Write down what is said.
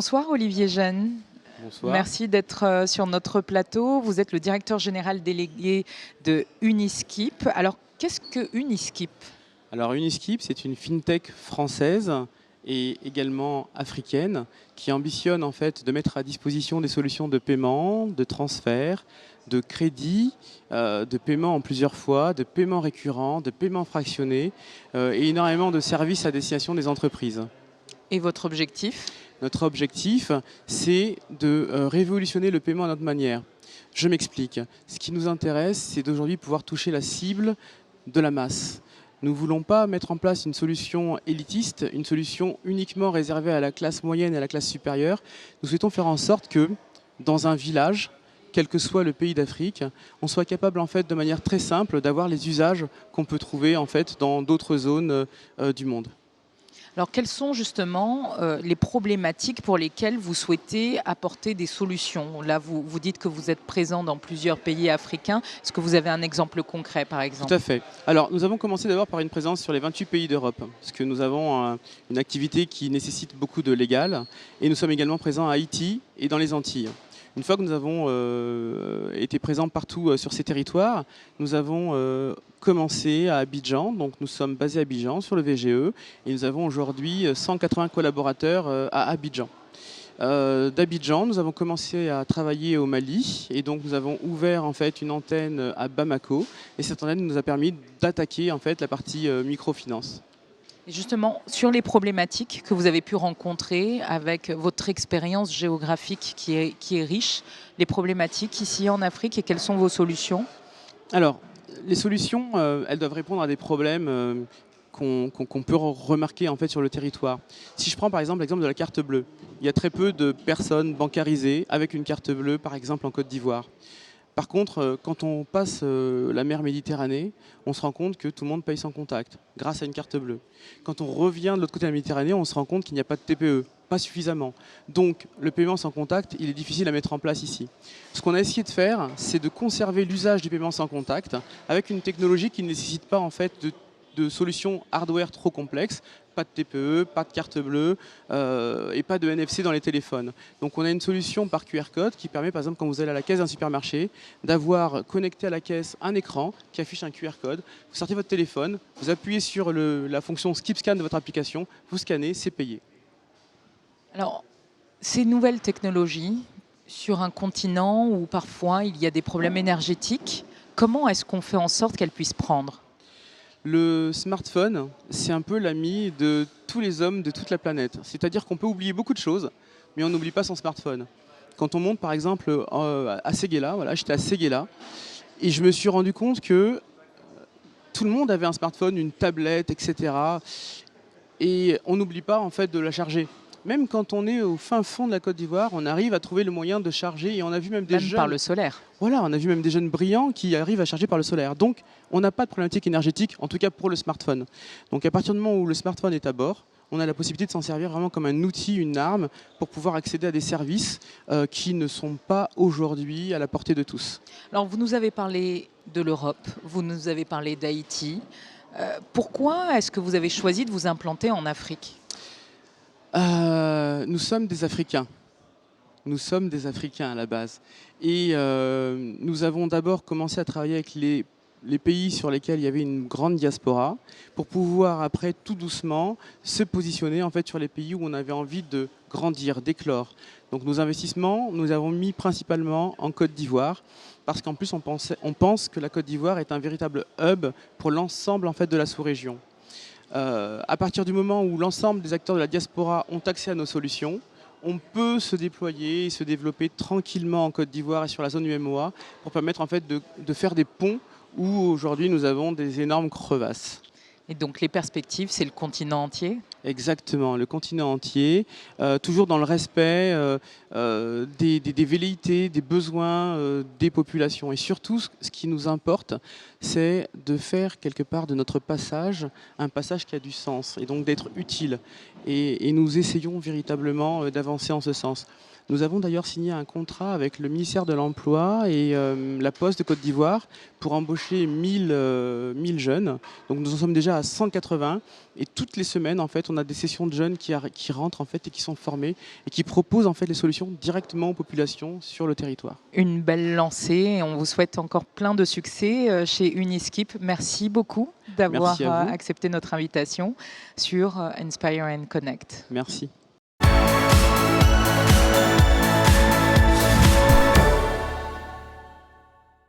Bonsoir Olivier Jeanne. Bonsoir. Merci d'être sur notre plateau. Vous êtes le directeur général délégué de Uniskip. Alors, qu'est-ce que Uniskip? Alors Uniskip, c'est une fintech française et également africaine qui ambitionne en fait de mettre à disposition des solutions de paiement, de transfert, de crédit, de paiement en plusieurs fois, de paiement récurrent, de paiement fractionné et énormément de services à destination des entreprises. Et votre objectif? Notre objectif, c'est de révolutionner le paiement à notre manière. Je m'explique. Ce qui nous intéresse, c'est d'aujourd'hui pouvoir toucher la cible de la masse. Nous ne voulons pas mettre en place une solution élitiste, une solution uniquement réservée à la classe moyenne et à la classe supérieure. Nous souhaitons faire en sorte que, dans un village, quel que soit le pays d'Afrique, on soit capable en fait, de manière très simple d'avoir les usages qu'on peut trouver en fait, dans d'autres zones du monde. Alors, quelles sont justement les problématiques pour lesquelles vous souhaitez apporter des solutions? Là, vous dites que vous êtes présent dans plusieurs pays africains. Est-ce que vous avez un exemple concret, par exemple? Tout à fait. Alors, nous avons commencé d'abord par une présence sur les 28 pays d'Europe, parce que nous avons une activité qui nécessite beaucoup de légal, et nous sommes également présents à Haïti et dans les Antilles. Une fois que nous avons été présents partout sur ces territoires, nous avons commencé à Abidjan. Donc nous sommes basés à Abidjan sur le VGE et nous avons aujourd'hui 180 collaborateurs à Abidjan. D'Abidjan, nous avons commencé à travailler au Mali et donc nous avons ouvert en fait une antenne à Bamako et cette antenne nous a permis d'attaquer en fait la partie microfinance. Et justement, sur les problématiques que vous avez pu rencontrer avec votre expérience géographique qui est riche, les problématiques ici en Afrique et quelles sont vos solutions? Alors, les solutions, elles doivent répondre à des problèmes qu'on peut remarquer en fait sur le territoire. Si je prends par exemple l'exemple de la carte bleue, il y a très peu de personnes bancarisées avec une carte bleue, par exemple en Côte d'Ivoire. Par contre, quand on passe la mer Méditerranée, on se rend compte que tout le monde paye sans contact, grâce à une carte bleue. Quand on revient de l'autre côté de la Méditerranée, on se rend compte qu'il n'y a pas de TPE, pas suffisamment. Donc le paiement sans contact, il est difficile à mettre en place ici. Ce qu'on a essayé de faire, c'est de conserver l'usage du paiement sans contact avec une technologie qui ne nécessite pas en fait de solutions hardware trop complexes, pas de TPE, pas de carte bleue et pas de NFC dans les téléphones. Donc on a une solution par QR code qui permet par exemple quand vous allez à la caisse d'un supermarché d'avoir connecté à la caisse un écran qui affiche un QR code. Vous sortez votre téléphone, vous appuyez sur la fonction Skip Scan de votre application, vous scannez, c'est payé. Alors, ces nouvelles technologies, sur un continent où parfois il y a des problèmes énergétiques, comment est-ce qu'on fait en sorte qu'elles puissent prendre? Le smartphone, c'est un peu l'ami de tous les hommes de toute la planète. C'est-à-dire qu'on peut oublier beaucoup de choses, mais on n'oublie pas son smartphone. Quand on monte par exemple à Séguéla, voilà, j'étais à Séguéla, et je me suis rendu compte que tout le monde avait un smartphone, une tablette, etc. Et on n'oublie pas en fait de la charger. Même quand on est au fin fond de la Côte d'Ivoire, on arrive à trouver le moyen de charger et on a vu même des Même jeunes... par le solaire. Voilà, on a vu même des jeunes brillants qui arrivent à charger par le solaire. Donc, on n'a pas de problématique énergétique, en tout cas pour le smartphone. Donc, à partir du moment où le smartphone est à bord, on a la possibilité de s'en servir vraiment comme un outil, une arme, pour pouvoir accéder à des services qui ne sont pas aujourd'hui à la portée de tous. Alors, vous nous avez parlé de l'Europe, vous nous avez parlé d'Haïti. Pourquoi est-ce que vous avez choisi de vous implanter en Afrique? Nous sommes des Africains. Nous sommes des Africains à la base. Et nous avons d'abord commencé à travailler avec les pays sur lesquels il y avait une grande diaspora pour pouvoir après tout doucement se positionner en fait sur les pays où on avait envie de grandir, d'éclore. Donc nos investissements, nous avons mis principalement en Côte d'Ivoire parce qu'en plus on pense que la Côte d'Ivoire est un véritable hub pour l'ensemble en fait de la sous-région. À partir du moment où l'ensemble des acteurs de la diaspora ont accès à nos solutions, on peut se déployer et se développer tranquillement en Côte d'Ivoire et sur la zone UMOA pour permettre en fait de faire des ponts où aujourd'hui nous avons des énormes crevasses. Et donc les perspectives, c'est le continent entier? Exactement, le continent entier, toujours dans le respect des velléités, des besoins des populations. Et surtout, ce qui nous importe, c'est de faire quelque part de notre passage un passage qui a du sens et donc d'être utile. Et nous essayons véritablement d'avancer en ce sens. Nous avons d'ailleurs signé un contrat avec le ministère de l'Emploi et la Poste de Côte d'Ivoire pour embaucher 1000 jeunes. Donc nous en sommes déjà à 180 et toutes les semaines en fait on a des sessions de jeunes qui rentrent en fait et qui sont formés et qui proposent en fait les solutions directement aux populations sur le territoire. Une belle lancée. On vous souhaite encore plein de succès chez Uniskip. Merci beaucoup d'avoir accepté notre invitation sur Inspire and Connect. Merci.